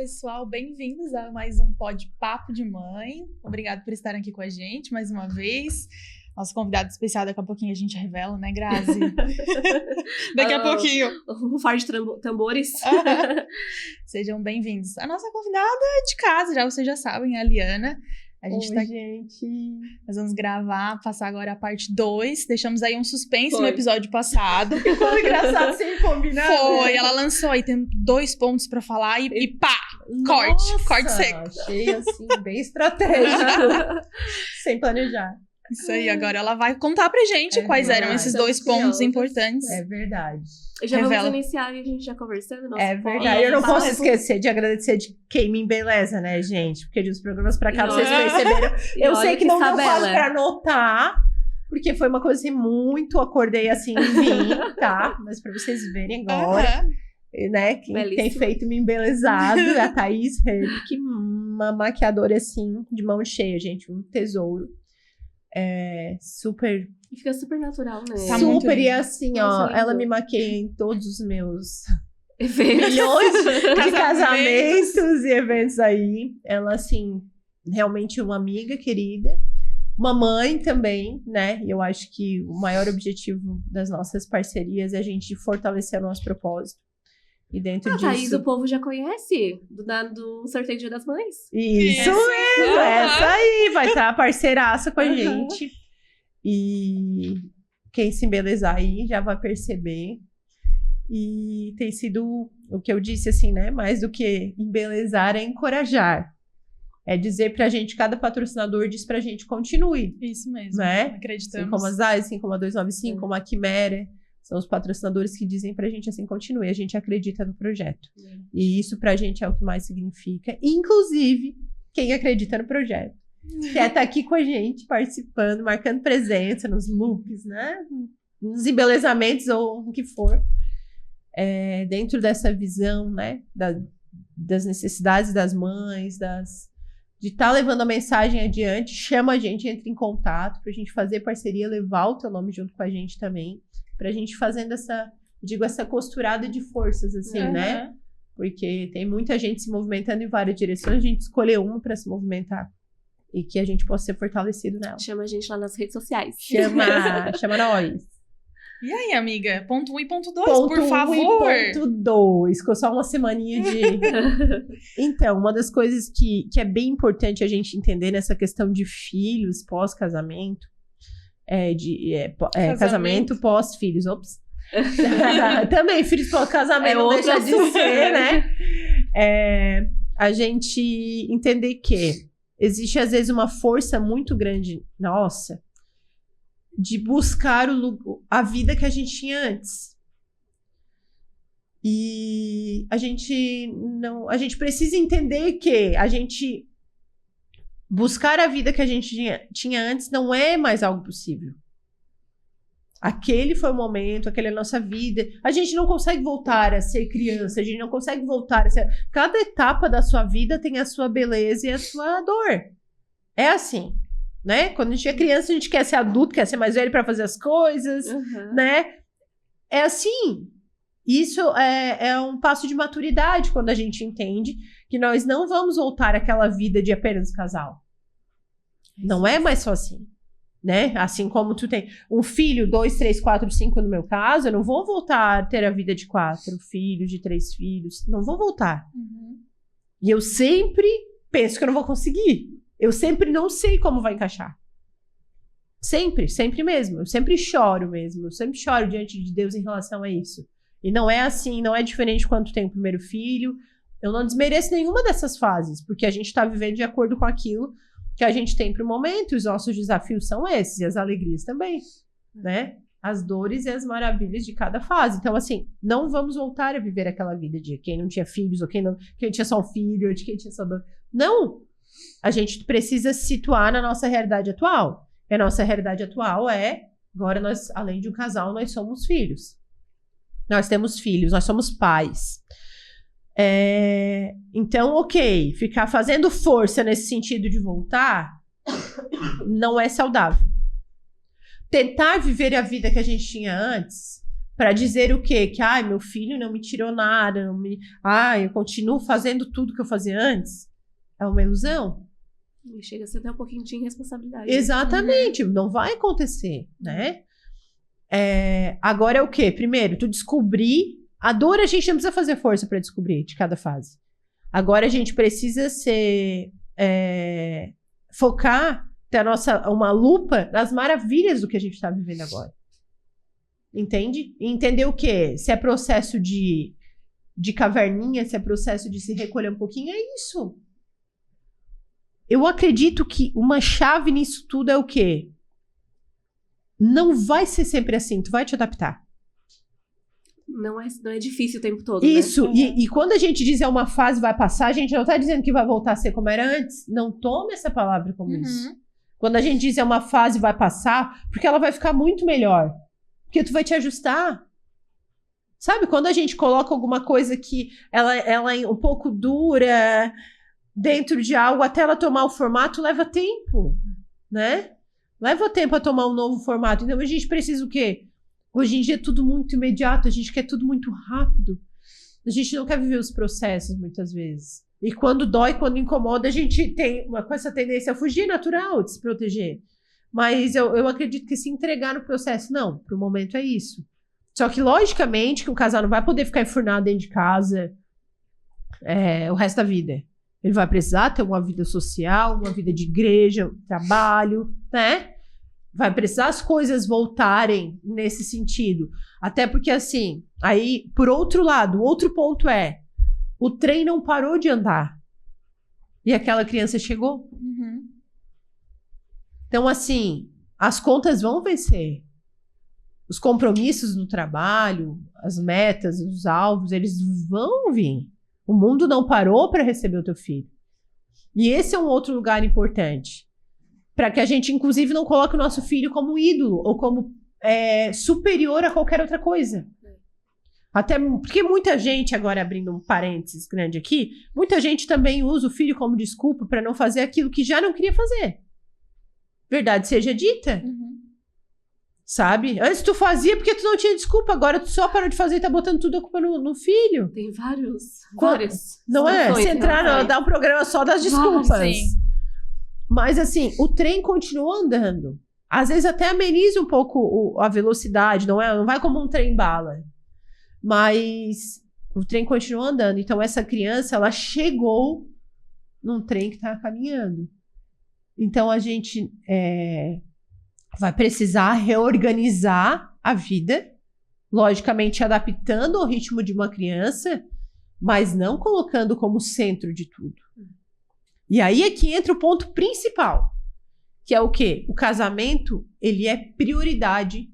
pessoal, bem-vindos a mais um Pod Papo de Mãe. Obrigado por estarem aqui com a gente mais uma vez. Nosso convidado especial, daqui a pouquinho a gente revela, né, Grazi? Daqui a pouquinho. Um par de tambores. Sejam bem-vindos. A nossa convidada é de casa, vocês já sabem, é a Liana. A gente Oi, tá... gente. Nós vamos passar agora a parte 2. Deixamos aí um suspense no episódio passado. Foi engraçado, sem combinar. Foi, ela lançou aí, tem 2 pontos pra falar e pá! Corte seco. Achei assim, bem estratégico. Sem planejar. Isso aí, agora ela vai contar pra gente quais eram esses 2 pontos importantes. É verdade. Já vamos iniciar e a gente já conversando. É verdade. Eu não posso esquecer de agradecer de quem me embeleza, né, gente? Porque de uns programas pra cá vocês perceberam. Eu sei que não deu quase pra anotar, porque foi uma coisa assim muito, acordei assim em mim, tá? Mas pra vocês verem agora, né? Quem tem feito me embelezado é a Thaís Herlick, uma maquiadora assim, de mão cheia, gente, um tesouro. Super... E fica super natural, né? Tá super, e assim, ó, ela me maqueia em todos os meus milhões de casamentos e eventos aí. Ela, assim, realmente uma amiga querida, uma mãe também, né? E eu acho que o maior objetivo das nossas parcerias é a gente fortalecer o nosso propósito. E dentro disso... Thaís, o povo já conhece do sorteio Dia das Mães. Isso mesmo, essa aí. Vai estar parceiraça com a gente. E quem se embelezar aí já vai perceber. E tem sido o que eu disse, assim, né? Mais do que embelezar, é encorajar. É dizer pra gente, cada patrocinador diz pra gente, continue. Isso mesmo, né? Acreditamos. Assim como a Zay, assim como a 295, como a Quimera. São os patrocinadores que dizem pra gente assim, continue, a gente acredita no projeto. E isso pra gente é o que mais significa. Inclusive, quem acredita no projeto. Quer estar aqui com a gente, participando, marcando presença nos looks, né? Nos embelezamentos ou o que for. Dentro dessa visão, né? Das necessidades das mães, de estar levando a mensagem adiante, chama a gente, entra em contato pra gente fazer parceria, levar o teu nome junto com a gente também. Pra gente fazendo essa costurada de forças, assim, né? Porque tem muita gente se movimentando em várias direções, a gente escolheu uma pra se movimentar. E que a gente possa ser fortalecido nela. Chama a gente lá nas redes sociais. Chama nós. E aí, amiga? Ponto 1 e ponto 2, por favor. Ponto 2, ficou só uma semaninha de... Então, uma das coisas que é bem importante a gente entender nessa questão de filhos pós-casamento, casamento pós-filhos, ops. Também, filhos pós-casamento não deixa de ser, né? A gente entender que existe, às vezes, uma força muito grande, nossa, de buscar a vida que a gente tinha antes. E a gente precisa entender que a gente buscar a vida que a gente tinha antes não é mais algo possível. Aquele foi o momento, aquela é a nossa vida. A gente não consegue voltar a ser criança, a gente não consegue voltar a ser... Cada etapa da sua vida tem a sua beleza e a sua dor. É assim, né? Quando a gente é criança, a gente quer ser adulto, quer ser mais velho para fazer as coisas, né? É assim. Isso é um passo de maturidade quando a gente entende que nós não vamos voltar àquela vida de apenas casal. Não é mais só assim, né? Assim como tu tem um filho, 2, 3, 4, 5 no meu caso, eu não vou voltar a ter a vida de 4 filhos, de 3 filhos. Não vou voltar. E eu sempre penso que eu não vou conseguir. Eu sempre não sei como vai encaixar. Sempre mesmo. Eu sempre choro mesmo. Eu sempre choro diante de Deus em relação a isso. E não é assim, não é diferente quando tu tem o primeiro filho. Eu não desmereço nenhuma dessas fases, porque a gente está vivendo de acordo com aquilo que a gente tem para o momento, e os nossos desafios são esses, e as alegrias também, né? As dores e as maravilhas de cada fase. Então, assim, não vamos voltar a viver aquela vida de quem não tinha filhos, ou quem tinha só um filho, ou de quem tinha só dois. Não! A gente precisa se situar na nossa realidade atual. E a nossa realidade atual agora nós, além de um casal, nós somos filhos. Nós temos filhos, nós somos pais. Então, ok, ficar fazendo força nesse sentido de voltar não é saudável. Tentar viver a vida que a gente tinha antes Pra dizer o quê? Que, meu filho não me tirou nada, eu continuo fazendo tudo que eu fazia antes. É uma ilusão. E chega a ser até um pouquinho de irresponsabilidade. Exatamente, não vai acontecer, né? Agora é o quê? Primeiro, tu descobrir. A dor a gente não precisa fazer força pra descobrir de cada fase. Agora a gente precisa focar, ter uma lupa nas maravilhas do que a gente tá vivendo agora. Entende? E entender o quê? Se é processo de caverninha, se é processo de se recolher um pouquinho, é isso. Eu acredito que uma chave nisso tudo é o quê? Não vai ser sempre assim, tu vai te adaptar. Não é difícil o tempo todo, isso, né? E quando a gente diz uma fase vai passar, a gente não tá dizendo que vai voltar a ser como era antes. Não tome essa palavra como isso. Quando a gente diz uma fase vai passar, porque ela vai ficar muito melhor. Porque tu vai te ajustar. Sabe, quando a gente coloca alguma coisa que ela é um pouco dura dentro de algo, até ela tomar o formato, leva tempo, né? Leva tempo a tomar um novo formato. Então a gente precisa o quê? Hoje em dia é tudo muito imediato, a gente quer tudo muito rápido. A gente não quer viver os processos muitas vezes. E quando dói, quando incomoda, a gente tem com essa tendência a fugir, natural, de se proteger. Mas eu acredito que se entregar no processo, não, pro momento é isso. Só que, logicamente, que um casal não vai poder ficar enfurnado dentro de casa o resto da vida. Ele vai precisar ter uma vida social, uma vida de igreja, um trabalho, né? Vai precisar as coisas voltarem nesse sentido. Até porque, assim, aí, por outro lado, o outro ponto o trem não parou de andar. E aquela criança chegou. Então, assim, as contas vão vencer. Os compromissos no trabalho, as metas, os alvos, eles vão vir. O mundo não parou para receber o teu filho. E esse é um outro lugar importante. Para que a gente, inclusive, não coloque o nosso filho como ídolo ou como superior a qualquer outra coisa. Até porque muita gente, agora abrindo um parênteses grande aqui, muita gente também usa o filho como desculpa para não fazer aquilo que já não queria fazer. Verdade seja dita. Sabe? Antes tu fazia porque tu não tinha desculpa, agora tu só parou de fazer e tá botando tudo a culpa no filho. Tem vários. Não é? Se entrar, dar um programa só das desculpas. Sim. Mas assim, o trem continua andando. Às vezes até ameniza um pouco a velocidade, não vai como um trem-bala. Mas o trem continua andando. Então essa criança, ela chegou num trem que tá caminhando. Então a gente vai precisar reorganizar a vida, logicamente adaptando ao ritmo de uma criança, mas não colocando como centro de tudo. E aí é que entra o ponto principal, que é o quê? O casamento, ele é prioridade,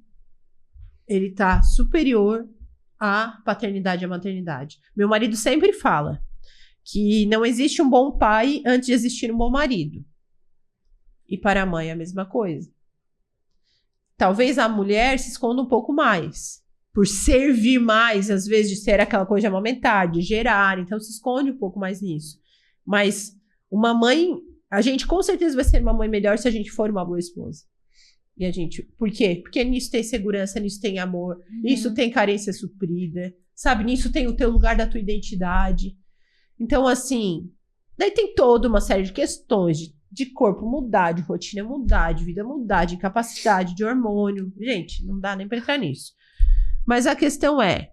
ele tá superior à paternidade e à maternidade. Meu marido sempre fala que não existe um bom pai antes de existir um bom marido. E para a mãe é a mesma coisa. Talvez a mulher se esconda um pouco mais, por servir mais, às vezes, de ser aquela coisa de amamentar, de gerar, então se esconde um pouco mais nisso. Mas uma mãe, a gente com certeza vai ser uma mãe melhor se a gente for uma boa esposa. E a gente, por quê? Porque nisso tem segurança, nisso tem amor, nisso tem carência suprida, sabe? Nisso tem o teu lugar da tua identidade. Então, assim, daí tem toda uma série de questões de corpo mudar, de rotina mudar, de vida mudar, de incapacidade, de hormônio. Gente, não dá nem pra entrar nisso. Mas a questão é,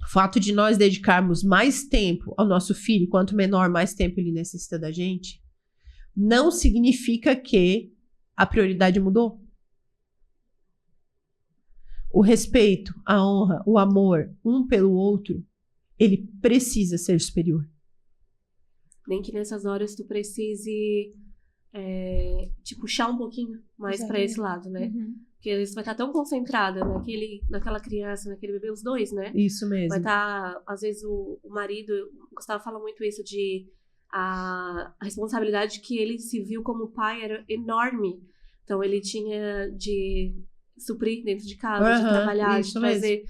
o fato de nós dedicarmos mais tempo ao nosso filho, quanto menor, mais tempo ele necessita da gente, não significa que a prioridade mudou. O respeito, a honra, o amor um pelo outro, ele precisa ser superior. Nem que nessas horas tu precise te puxar um pouquinho mais pra esse lado, né? Porque às vezes vai estar tão concentrada naquela criança, naquele bebê, os dois, né? Isso mesmo. Vai estar, às vezes, o marido, o Gustavo fala muito isso de a responsabilidade que ele se viu como pai era enorme. Então ele tinha de suprir dentro de casa, de trabalhar, de fazer.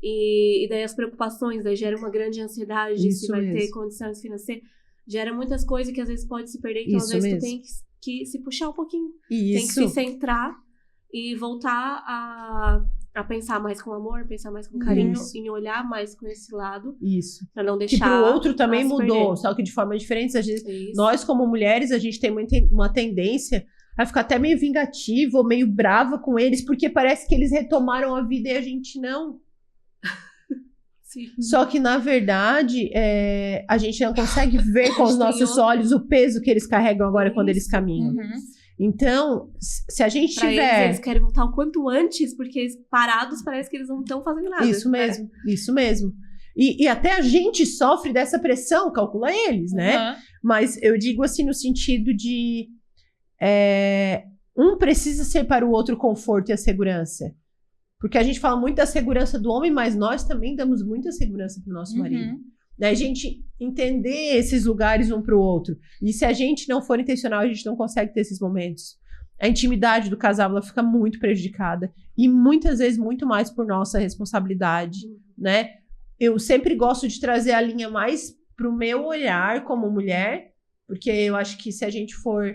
E daí as preocupações, daí gera uma grande ansiedade de se vai ter condições financeiras. Gera muitas coisas que às vezes pode se perder. Então, às vezes, tu tem que se puxar um pouquinho. Tem que se centrar e voltar a pensar mais com amor, pensar mais com carinho, Isso. em olhar mais com esse lado, Isso. pra não Que deixar... pro outro também ela se mudou, perder. só que de forma diferente. Às vezes, Isso. nós, como mulheres, a gente tem uma tendência a ficar até meio vingativa ou meio brava com eles, porque parece que eles retomaram a vida e a gente não. Sim. Só que, na verdade, a gente não consegue ver com os nossos olhos o peso que eles carregam agora quando eles caminham. Uhum. Então, se a gente Pra tiver... eles querem voltar o quanto antes, porque parados parece que eles não estão fazendo nada. Isso mesmo, isso mesmo. E até a gente sofre dessa pressão, calcula eles, né? Uhum. Mas eu digo assim no sentido de... um precisa ser para o outro o conforto e a segurança. Porque a gente fala muito da segurança do homem, mas nós também damos muita segurança para o nosso marido. Né? A gente entender esses lugares um para o outro. E se a gente não for intencional, a gente não consegue ter esses momentos. A intimidade do casal ela fica muito prejudicada. E muitas vezes muito mais por nossa responsabilidade, né? Eu sempre gosto de trazer a linha mais pro meu olhar como mulher, porque eu acho que se a gente for...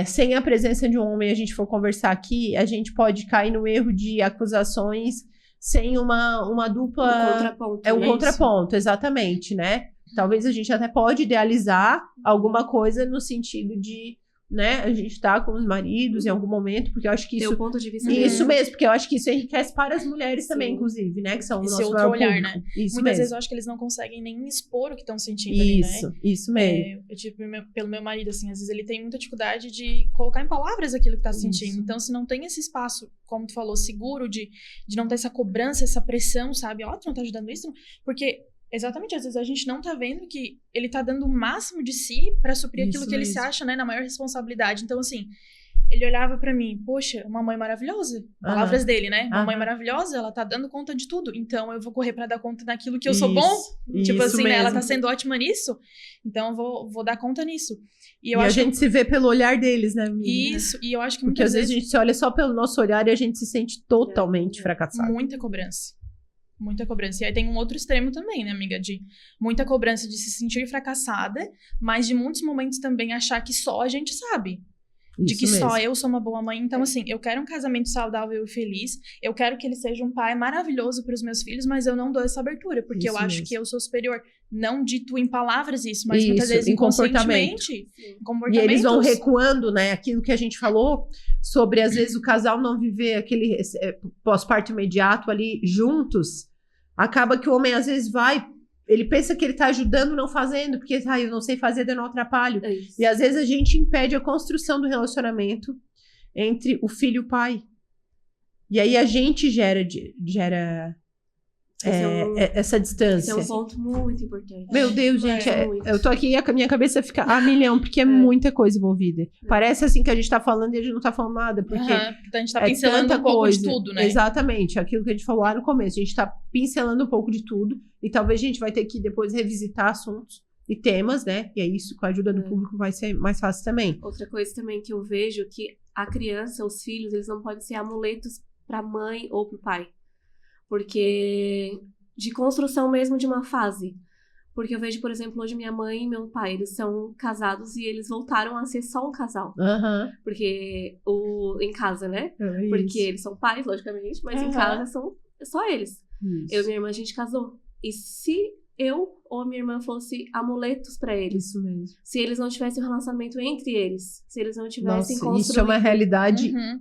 sem a presença de um homem, a gente for conversar aqui, a gente pode cair no erro de acusações sem uma dupla... Um contraponto. É um né? contraponto, exatamente, né? Talvez a gente até pode idealizar alguma coisa no sentido de, né, a gente tá com os maridos em algum momento, porque eu acho que Teu isso... ponto de vista Isso mesmo, porque eu acho que isso enriquece para as mulheres Sim. também, inclusive, né? Que são o Esse nosso outro maior olhar, público. né? Isso Muitas mesmo. vezes eu acho que eles não conseguem nem expor o que estão sentindo ali, Isso, né? isso mesmo. Eu tive pelo meu marido, assim, às vezes ele tem muita dificuldade de colocar em palavras aquilo que tá sentindo. Isso. Então, se não tem esse espaço, como tu falou, seguro, de não ter essa cobrança, essa pressão, sabe? Ó, tu não tá ajudando isso? Porque, exatamente, às vezes a gente não tá vendo que ele tá dando o máximo de si pra suprir Isso aquilo que ele se mesmo. acha, né? Na maior responsabilidade. Então, assim, ele olhava pra mim, poxa, uma mãe maravilhosa. Palavras dele, né? Uma mãe Aham. maravilhosa, ela tá dando conta de tudo. Então, eu vou correr pra dar conta naquilo que eu sou bom. Tipo isso assim, né? Ela mesmo. tá sendo ótima nisso, então eu vou dar conta nisso. E E eu a acho gente se vê pelo olhar deles, né, que amiga? isso, e eu acho que Porque muitas às vezes a gente se olha só pelo nosso olhar e a gente se sente totalmente fracassado. muita cobrança. Muita cobrança. E aí tem um outro extremo também, né, amiga? De muita cobrança de se sentir fracassada, mas de muitos momentos também achar que só a gente sabe. De que Isso só mesmo. eu sou uma boa mãe. Então, assim, eu quero um casamento saudável e feliz. Eu quero que ele seja um pai maravilhoso para os meus filhos, mas eu não dou essa abertura, porque eu Isso acho mesmo. que eu sou superior. Não dito em palavras isso, mas Isso, muitas vezes em comportamento. inconscientemente. Sim. Em E comportamentos. eles vão recuando, né? Aquilo que a gente falou sobre, às vezes, o casal não viver aquele pós-parto imediato ali juntos. Acaba que o homem, às vezes, ele pensa que ele tá ajudando não fazendo, porque, eu não sei fazer, eu não atrapalho. É isso. E, às vezes, a gente impede a construção do relacionamento entre o filho e o pai. E aí, a gente gera essa distância. Esse é um ponto muito importante. Meu Deus, gente, muito. eu tô aqui e a minha cabeça fica a milhão, porque é muita coisa envolvida. Parece assim que a gente tá falando e a gente não tá falando nada, porque Porque a gente tá é pincelando tanta um pouco coisa. de tudo, né? Exatamente, aquilo que a gente falou lá no começo. A gente tá pincelando um pouco de tudo e talvez a gente vai ter que depois revisitar assuntos e temas, né? E é isso, com a ajuda do público vai ser mais fácil também. Outra coisa também que eu vejo que a criança, os filhos, eles não podem ser amuletos pra mãe ou pro pai. Porque de construção mesmo de uma fase. Porque eu vejo, por exemplo, hoje minha mãe e meu pai, eles são casados e eles voltaram a ser só um casal. Aham. Porque em casa, né? É Porque isso. eles são pais, logicamente, mas em Aham. casa são só eles. Isso. Eu e minha irmã, a gente casou. E se eu ou minha irmã fosse amuletos pra eles, Isso mesmo. se eles não tivessem um relacionamento entre eles, se eles não Nossa, tivessem construído... isso é uma realidade Uhum.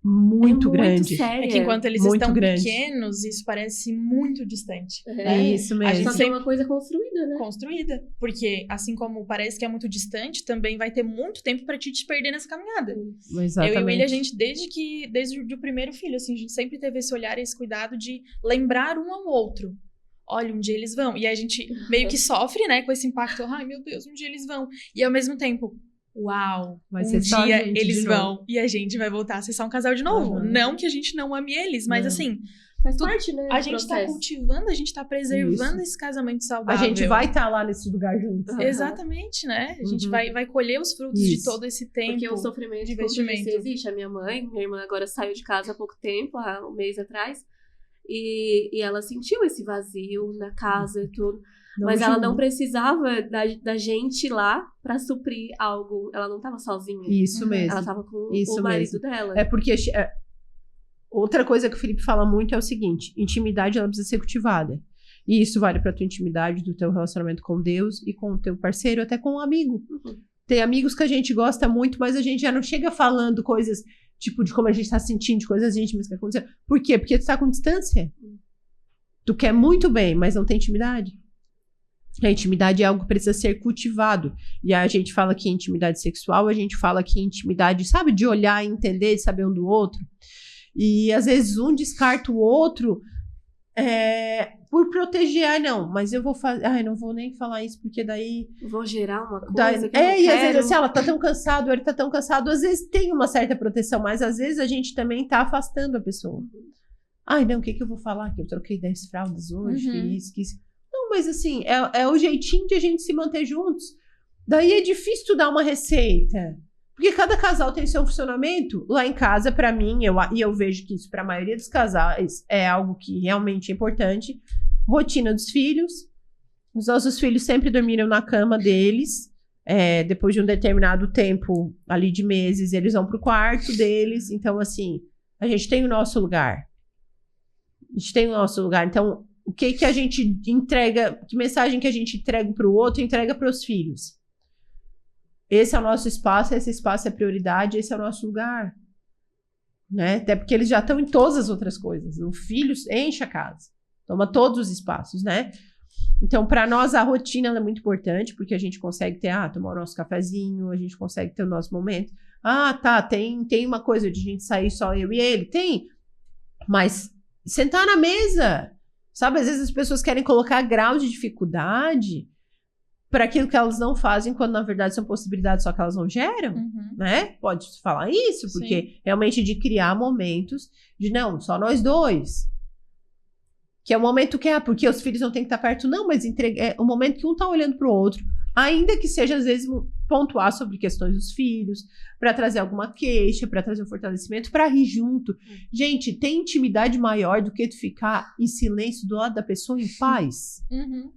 muito grande. séria. É que enquanto eles Muito estão grande. pequenos, isso parece muito distante. É. Né? Isso A mesmo. gente Só que é uma coisa construída, né? construída. Porque, assim como parece que é muito distante, também vai ter muito tempo pra te perder nessa caminhada. Exatamente. Eu e o William, a gente, desde o primeiro filho, assim, a gente sempre teve esse olhar e esse cuidado de lembrar um ao outro. Olha, um dia eles vão. E a gente meio que sofre, né, com esse impacto. Ai, meu Deus, um dia eles vão. E ao mesmo tempo, uau, Vai um ser só a dia gente eles de vão. E a gente vai voltar a ser só um casal de novo. Uhum. Não que a gente não ame eles, mas Não. assim, Faz Tudo- parte, né? a do gente tá processo. cultivando, a gente tá preservando Isso. esse casamento A saudável. gente vai estar lá nesse lugar juntos. Aham. Exatamente, né? A gente Uhum. vai colher os frutos de Isso. todo esse tempo. Porque o sofrimento de como tu disse, investimento. existe. A minha irmã agora saiu de casa há pouco tempo, há um mês atrás, e ela sentiu esse vazio na casa e tudo. Mas ela não precisava da gente lá pra suprir algo. Ela não tava sozinha. Isso Uhum. mesmo. Ela tava com Isso o marido mesmo. dela. É porque Outra coisa que o Felipe fala muito é o seguinte: intimidade ela precisa ser cultivada. E isso vale pra tua intimidade, do teu relacionamento com Deus e com o teu parceiro, até com um amigo. Tem amigos que a gente gosta muito, mas a gente já não chega falando coisas, tipo, de como a gente tá sentindo, de coisas íntimas que aconteceram. Por quê? Porque tu tá com distância. Tu quer muito bem, mas não tem intimidade. A intimidade é algo que precisa ser cultivado. E a gente fala que intimidade sexual, a gente fala que intimidade, sabe, de olhar e entender, de saber um do outro. E às vezes um descarta o outro por proteger. Não, mas eu vou fazer. Não vou nem falar isso, porque daí. Vou gerar uma coisa. Que eu e não às vezes quero. assim, ela tá tão cansado, ele tá tão cansado. Às vezes tem uma certa proteção, mas às vezes a gente também tá afastando a pessoa. Não, o que eu vou falar? Que eu troquei 10 fraldas hoje, que isso. Não, mas assim, é o jeitinho de a gente se manter juntos. Daí é difícil tu dar uma receita. Porque cada casal tem seu funcionamento. Lá em casa, pra mim, eu vejo que isso pra maioria dos casais é algo que realmente é importante. Rotina dos filhos. Os nossos filhos sempre dormiram na cama deles. Depois de um determinado tempo, ali de meses, eles vão pro quarto deles. Então, assim, a gente tem o nosso lugar. Então, o que a gente entrega, que mensagem que a gente entrega pro outro, entrega pros filhos. Esse é o nosso espaço, esse espaço é prioridade, esse é o nosso lugar. Né? Até porque eles já estão em todas as outras coisas. O filho enche a casa, toma todos os espaços, né? Então, para nós, a rotina ela é muito importante, porque a gente consegue tomar o nosso cafezinho, a gente consegue ter o nosso momento. Tem uma coisa de a gente sair só eu e ele? Tem. Mas sentar na mesa, sabe? Às vezes as pessoas querem colocar grau de dificuldade para aquilo que elas não fazem, quando na verdade são possibilidades só que elas não geram, né? Pode falar isso, porque realmente de criar momentos de não, só nós dois. Que é o momento que porque os filhos não têm que estar perto, não, mas é o momento que um tá olhando pro outro, ainda que seja às vezes pontuar sobre questões dos filhos, para trazer alguma queixa, para trazer um fortalecimento, para rir junto. Gente, tem intimidade maior do que tu ficar em silêncio do lado da pessoa em paz?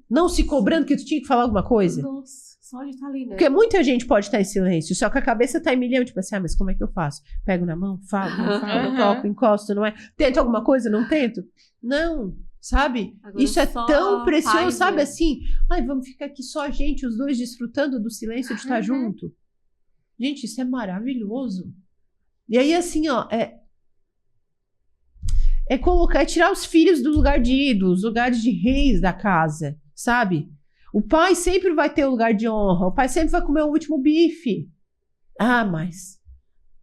Não se cobrando que tu tinha que falar alguma coisa? Nossa, só de estar ali, né? Porque muita gente pode estar em silêncio, só que a cabeça tá em milhão, tipo assim, mas como é que eu faço? Pego na mão, falo, não falo, toco, encosto, não é? Tento alguma coisa, não tento? Não. Sabe? Agora isso é tão precioso, paz, sabe? né? Assim, vamos ficar aqui só a gente, os dois, desfrutando do silêncio de estar junto. Gente, isso é maravilhoso. E aí, assim, é tirar os filhos do lugar de ídolos, lugares de reis da casa, sabe? O pai sempre vai ter o lugar de honra, o pai sempre vai comer o último bife. Mas...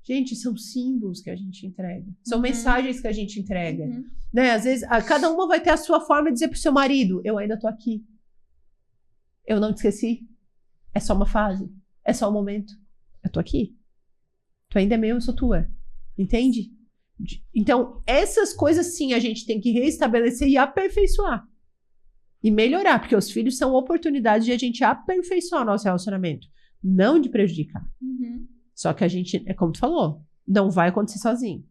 Gente, são símbolos que a gente entrega. São mensagens que a gente entrega. Né? Às vezes, cada uma vai ter a sua forma de dizer pro seu marido, eu ainda tô aqui. Eu não te esqueci. É só uma fase. É só um momento. Eu tô aqui. Tu ainda é meu, eu sou tua. Entende? Então, essas coisas sim a gente tem que restabelecer e aperfeiçoar. E melhorar, porque os filhos são oportunidades de a gente aperfeiçoar o nosso relacionamento. Não de prejudicar. Só que a gente, é como tu falou, não vai acontecer sozinho.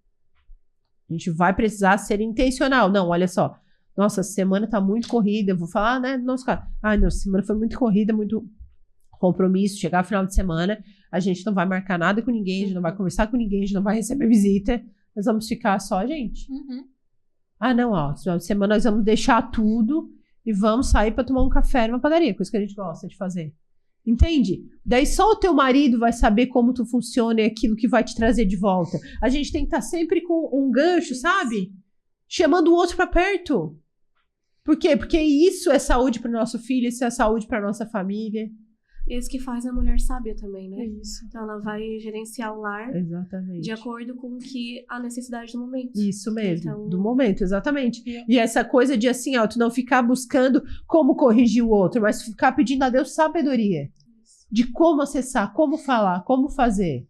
A gente vai precisar ser intencional. Não, olha só. Nossa, a semana tá muito corrida. Eu vou falar, né? Nossa, a semana foi muito corrida, muito compromisso. Chegar no final de semana, a gente não vai marcar nada com ninguém, a gente não vai conversar com ninguém, a gente não vai receber visita. Nós vamos ficar só a gente. Não, final de semana nós vamos deixar tudo e vamos sair pra tomar um café numa padaria, coisa que a gente gosta de fazer. Entende? Daí só o teu marido vai saber como tu funciona e aquilo que vai te trazer de volta. A gente tem que estar sempre com um gancho, sabe? Chamando o outro pra perto. Por quê? Porque isso é saúde pro nosso filho, isso é saúde pra nossa família. Isso que faz a mulher sábia também, né? Isso. Então ela vai gerenciar o lar Exatamente. de acordo com a necessidade do momento. Isso mesmo, Então... do momento, exatamente. E essa coisa de assim, tu não ficar buscando como corrigir o outro, mas ficar pedindo a Deus sabedoria. De como acessar, como falar, como fazer.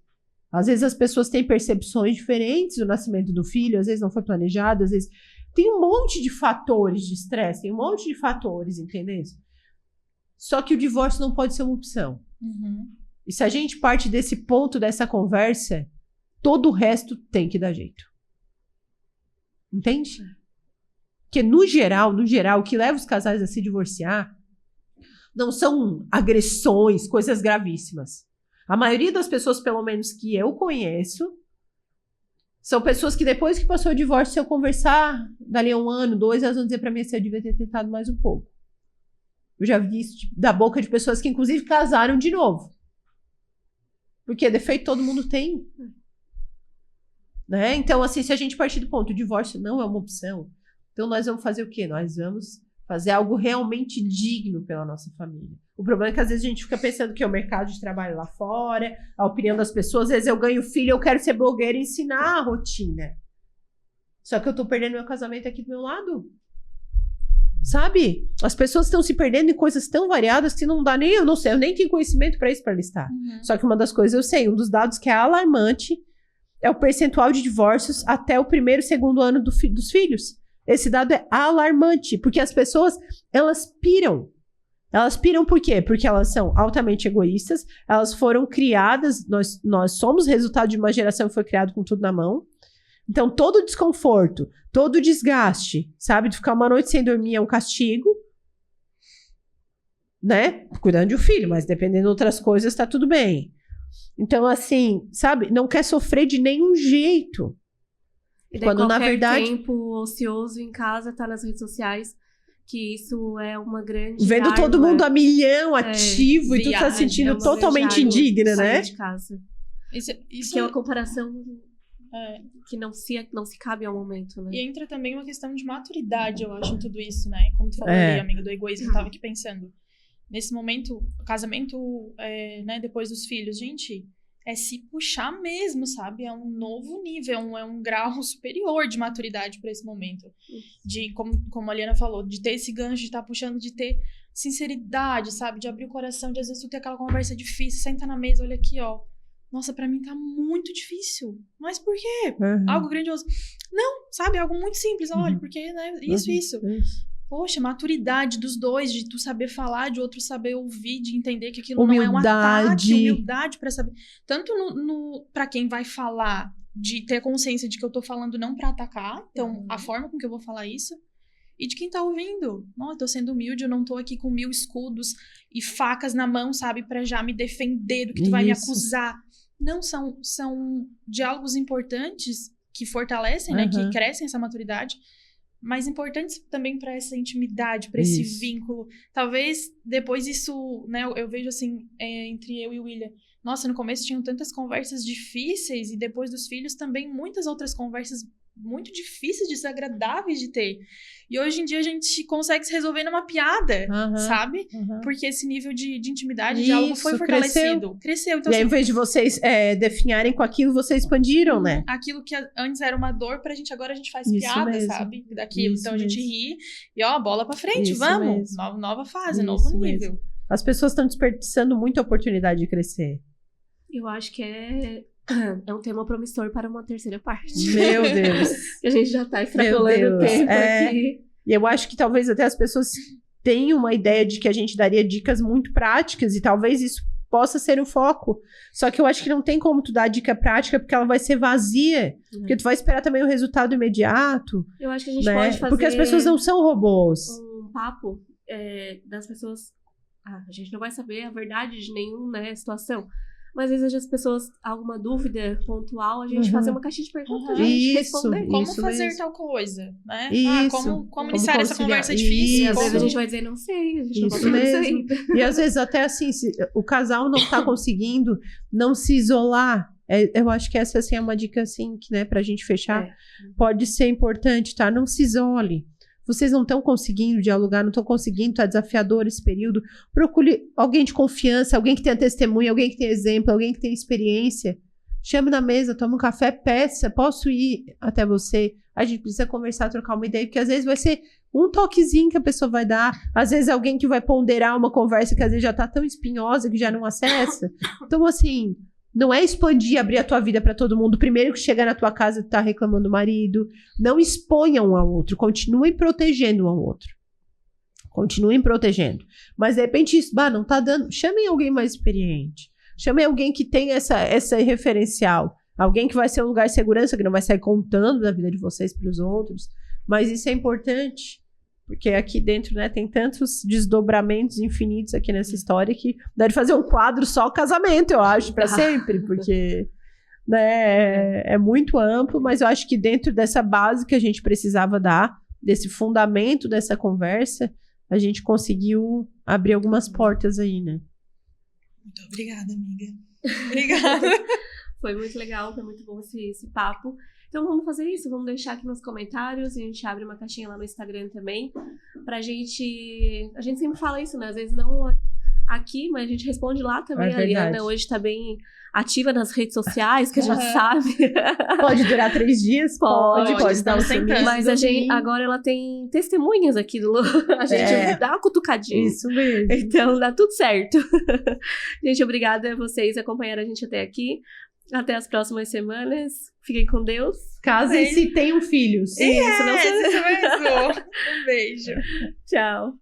Às vezes as pessoas têm percepções diferentes do nascimento do filho, às vezes não foi planejado, às vezes... Tem um monte de fatores de estresse, tem um monte de fatores, entendeu? Só que o divórcio não pode ser uma opção. E se a gente parte desse ponto, dessa conversa, todo o resto tem que dar jeito. Entende? Porque no geral, o que leva os casais a se divorciar não são agressões, coisas gravíssimas. A maioria das pessoas, pelo menos que eu conheço, São pessoas que depois que passou o divórcio, se eu conversar dali a 1 ano, 2, elas vão dizer pra mim se eu devia ter tentado mais um pouco. Eu já vi isso da boca de pessoas que, inclusive, casaram de novo. Porque defeito todo mundo tem. Né? Então, assim, se a gente partir do ponto, o divórcio não é uma opção, então nós vamos fazer o quê? Nós vamos fazer algo realmente digno pela nossa família. O problema é que às vezes a gente fica pensando que é o mercado de trabalho lá fora, a opinião das pessoas, às vezes eu ganho filho, eu quero ser blogueira e ensinar a rotina. Só que eu tô perdendo meu casamento aqui do meu lado. Sabe? As pessoas estão se perdendo em coisas tão variadas que não dá nem, eu não sei, eu nem tenho conhecimento para isso, para listar. Só que uma das coisas eu sei, um dos dados que é alarmante é o percentual de divórcios até o 1º, 2º ano dos filhos. Esse dado é alarmante, porque as pessoas, elas piram. Elas piram por quê? Porque elas são altamente egoístas, elas foram criadas, nós somos resultado de uma geração que foi criada com tudo na mão. Então, todo o desconforto, todo o desgaste, sabe? De ficar uma noite sem dormir é um castigo, né? Cuidando de um filho, mas dependendo de outras coisas, tá tudo bem. Então, assim, sabe? Não quer sofrer de nenhum jeito. E daí quando, na qualquer verdade, tempo ocioso em casa, tá nas redes sociais, que isso é uma grande vendo todo arma. mundo a milhão, ativo, e tu tá viagem, sentindo é uma totalmente grande arma indigna, sair né? de casa. Isso Que é uma comparação é. que não se cabe ao momento, né? E entra também uma questão de maturidade, eu acho, em tudo isso, né? Como tu falou ali, amiga, do egoísmo, eu tava aqui pensando. Nesse momento, o casamento, né, depois dos filhos, gente, é se puxar mesmo, sabe? É um novo nível, é um grau superior de maturidade para esse momento. De, como a Liana falou, de ter esse gancho, de estar puxando, de ter sinceridade, sabe? De abrir o coração, de às vezes tu ter aquela conversa difícil, senta na mesa, olha aqui, ó. Nossa, pra mim tá muito difícil. Mas por quê? Algo grandioso. Não, sabe? Algo muito simples. Olha, porque, né? Isso. Poxa, maturidade dos dois, de tu saber falar, de outro saber ouvir, de entender que aquilo não é um ataque, humildade pra saber. Tanto pra quem vai falar, de ter consciência de que eu tô falando não pra atacar, então a forma com que eu vou falar isso, e de quem tá ouvindo. Não, eu tô sendo humilde, eu não tô aqui com 1000 escudos e facas na mão, sabe, pra já me defender do que tu vai me acusar. Não, são diálogos importantes que fortalecem, né, que crescem essa maturidade, mas importantes também para essa intimidade, para esse vínculo. Talvez depois isso, né, eu vejo assim, entre eu e o William, nossa, no começo tinham tantas conversas difíceis e depois dos filhos também muitas outras conversas muito difíceis, desagradáveis de ter. E hoje em dia a gente consegue se resolver numa piada, sabe? Porque esse nível de intimidade, de diálogo foi fortalecido. Cresceu. Então, e aí, ao invés de vocês definharem com aquilo, vocês expandiram, né? Aquilo que antes era uma dor, pra gente agora a gente faz piada, sabe? Daquilo. Então a gente ri e ó, bola pra frente, vamos. Nova fase, novo nível. As pessoas estão desperdiçando muita oportunidade de crescer. Eu acho que é um tema promissor para uma terceira parte. Meu Deus. A gente já tá extrapolando o tempo aqui. E eu acho que talvez até as pessoas tenham uma ideia de que a gente daria dicas muito práticas e talvez isso possa ser o foco. Só que eu acho que não tem como tu dar dica prática porque ela vai ser vazia. Porque tu vai esperar também o resultado imediato. Eu acho que a gente pode fazer... Porque as pessoas não são robôs. Um papo das pessoas... a gente não vai saber a verdade de nenhuma situação. Mas às vezes as pessoas, alguma dúvida pontual, a gente fazer uma caixinha de perguntas, a gente responder. Como fazer tal coisa, né? Isso. Como iniciar essa conversa difícil. E às vezes a gente vai dizer, não sei, a gente não consegue isso ainda. E às vezes até assim, se o casal não tá conseguindo não se isolar. Eu acho que essa assim, é uma dica assim, que, né, pra gente fechar, pode ser importante, tá? Não se isole. Vocês não estão conseguindo dialogar, não estão conseguindo, tá desafiador esse período. Procure alguém de confiança, alguém que tenha testemunha, alguém que tenha exemplo, alguém que tenha experiência. Chame na mesa, toma um café, peça, posso ir até você? A gente precisa conversar, trocar uma ideia, porque às vezes vai ser um toquezinho que a pessoa vai dar, às vezes alguém que vai ponderar uma conversa que às vezes já tá tão espinhosa que já não acessa. Então, assim... Não é expandir, abrir a tua vida para todo mundo. Primeiro que chegar na tua casa e tá reclamando do marido. Não exponham um ao outro. Continuem protegendo um ao outro. Continuem protegendo. Mas de repente isso, não tá dando. Chamem alguém mais experiente. Chamem alguém que tem essa referencial. Alguém que vai ser um lugar de segurança, que não vai sair contando da vida de vocês para os outros. Mas isso é importante. Porque aqui dentro, né, tem tantos desdobramentos infinitos aqui nessa história que dá de fazer um quadro só casamento, eu acho, para sempre. Porque né? É muito amplo, mas eu acho que dentro dessa base que a gente precisava dar, desse fundamento dessa conversa, a gente conseguiu abrir algumas portas aí, né? Muito obrigada, amiga. Obrigada. Foi muito legal, foi muito bom esse papo. Então vamos fazer isso, vamos deixar aqui nos comentários, a gente abre uma caixinha lá no Instagram também, pra gente... A gente sempre fala isso, né? Às vezes não aqui, mas a gente responde lá também. A Liana hoje tá bem ativa nas redes sociais, que a gente sabe. Pode durar 3 dias? Pode dar um sumiço. Mas a gente, agora ela tem testemunhas aqui do a gente dá uma cutucadinha. Isso mesmo. Então dá tudo certo. Gente, obrigada a vocês que acompanharam a gente até aqui. Até as próximas semanas. Fiquem com Deus. Casem-se e tenham filhos. Isso, não isso mesmo. Um beijo. Tchau.